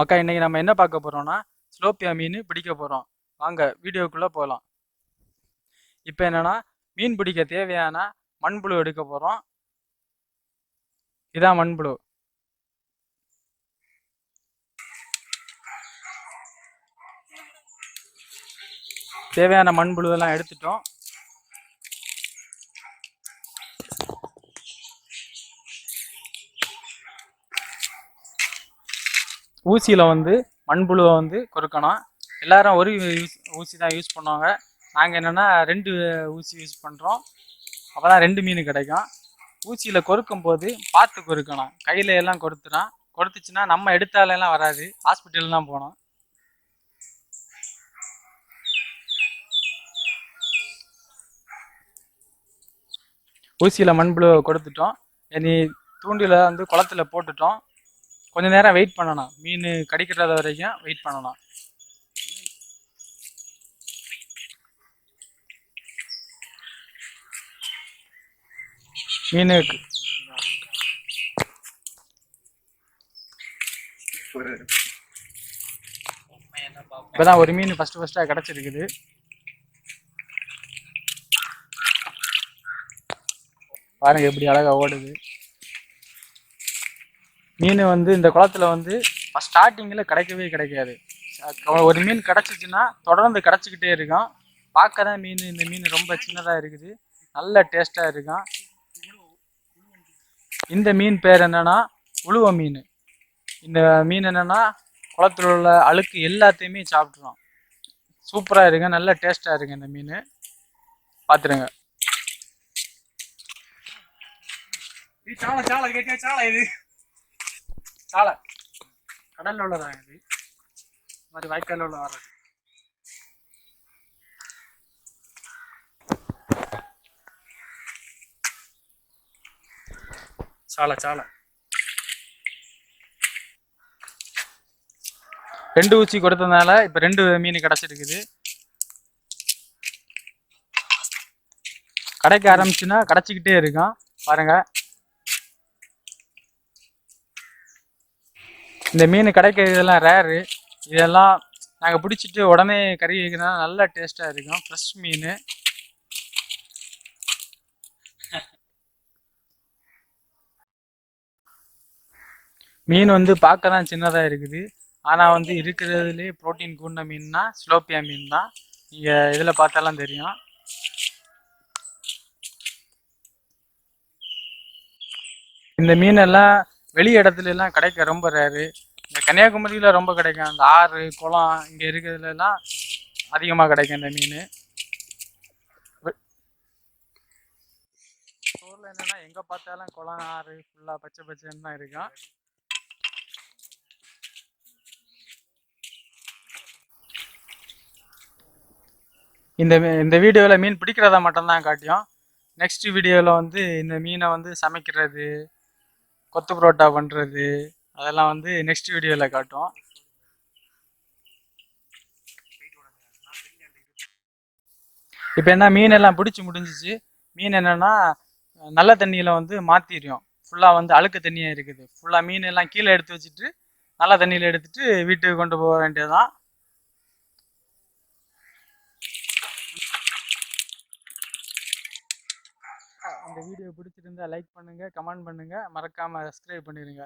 மக்கா இன்னைக்கு நம்ம என்ன பார்க்க போறோம்னா சிலோப்பியா மீன் பிடிக்க போறோம். வாங்க வீடியோக்குள்ள போகலாம். இப்போ என்னன்னா மீன் பிடிக்க தேவையான மண்புழு எடுக்க போறோம். இதான் மண்புழு. தேவையான மண்புழு எல்லாம் எடுத்துட்டோம். ஊசியில மண்புழுவை கொறுக்கணும். எல்லாரும் ஒரு ஊசி தான் யூஸ் பண்ணுவாங்க. நாங்கள் என்னன்னா 2 ஊசி யூஸ் பண்ணுறோம். அப்போதான் 2 மீன் கிடைக்கும். ஊசியில் கொறுக்கும் போது பார்த்து கொறுக்கணும். கையில எல்லாம் கொடுத்துச்சுன்னா நம்ம எடுத்தாலெல்லாம் வராது. ஹாஸ்பிட்டல் தான் போனோம். ஊசியில் மண்புழு கொடுத்துட்டோம். இனி தூண்டில குளத்துல போட்டுட்டோம். கொஞ்ச நேரம் வெயிட் பண்ணணும். மீன் கடிக்கிறது வரைக்கும் வெயிட் பண்ணணும். மீன் இப்பதான் ஒரு மீன் ஃபர்ஸ்டா கிடைச்சிருக்குது. பாருங்க எப்படி அழகா ஓடுது மீன். இந்த குளத்துல ஸ்டார்டிங்ல கிடைக்காது. ஒரு மீன் கிடைச்சிச்சுன்னா தொடர்ந்து கிடைச்சிக்கிட்டே இருக்கும். பார்க்க தான் இந்த மீன் ரொம்ப சின்னதா இருக்குது. நல்ல டேஸ்டா இருக்கும். இந்த மீன் பேர் என்னன்னா உழுவ மீன். இந்த மீன் என்னன்னா குளத்துல உள்ள அழுக்கு எல்லாத்தையுமே சாப்பிட்டுரும். சூப்பரா இருக்கு, நல்ல டேஸ்டா இருக்கு இந்த மீன். பாத்துருங்க. இது சாலை கடல்ல உள்ளதான். இது மாதிரி வாய்க்கால உள்ள வர்றது. சாலை 2 ஊசி கொடுத்ததுனால இப்ப 2 மீன் கிடைச்சிருக்குது. கிடைக்க ஆரம்பிச்சுன்னா கிடைச்சிக்கிட்டே இருக்கும். பாருங்க, இந்த மீன் கிடைக்கிறதெல்லாம் ரேரு. இதெல்லாம் நாங்கள் பிடிச்சிட்டு உடனே கறி வைக்கிறதுனால நல்ல டேஸ்டாக இருக்கும். ஃப்ரெஷ் மீன். மீன் பார்க்க தான் சின்னதாக இருக்குது. ஆனால் இருக்கிறதுலே ப்ரோட்டீன் கூடின மீன்னா சிலோப்பியா மீன் தான். நீங்கள் இதில் பார்த்தாலாம் தெரியும். இந்த மீனெல்லாம் வெளி இடத்துல எல்லாம் கிடைக்க ரொம்ப ரேரு. இந்த கன்னியாகுமரியில ரொம்ப கிடைக்கும். அந்த ஆறு குளம் இங்க இருக்கிறதுல எல்லாம் அதிகமா கிடைக்கும் இந்த மீன். ஊர்ல என்னன்னா எங்க பார்த்தாலும் குளம் ஆறு ஃபுல்லா பச்சை பச்சைன்னு தான் இருக்கும். இந்த வீடியோல மீன் பிடிக்கிறத மட்டும்தான் காட்டியும். நெக்ஸ்ட் வீடியோல இந்த மீனை சமைக்கிறது, கொத்து புரோட்டா பண்றது, அதெல்லாம் நெக்ஸ்ட் வீடியோல காட்டுவோம். இப்போ என்ன மீன் எல்லாம் பிடிச்சி முடிஞ்சிச்சு. மீன் என்னன்னா நல்ல தண்ணியில மாத்திரும். ஃபுல்லா அழுக்கு தண்ணியா இருக்குது. ஃபுல்லா மீன் எல்லாம் கீழே எடுத்து வச்சுட்டு நல்ல தண்ணியில எடுத்துட்டு வீட்டுக்கு கொண்டு போக வேண்டியதுதான். இந்த வீடியோ பிடிச்சிருந்தா லைக் பண்ணுங்க, கமெண்ட் பண்ணுங்க, மறக்காம சப்ஸ்கிரைப் பண்ணிடுங்க.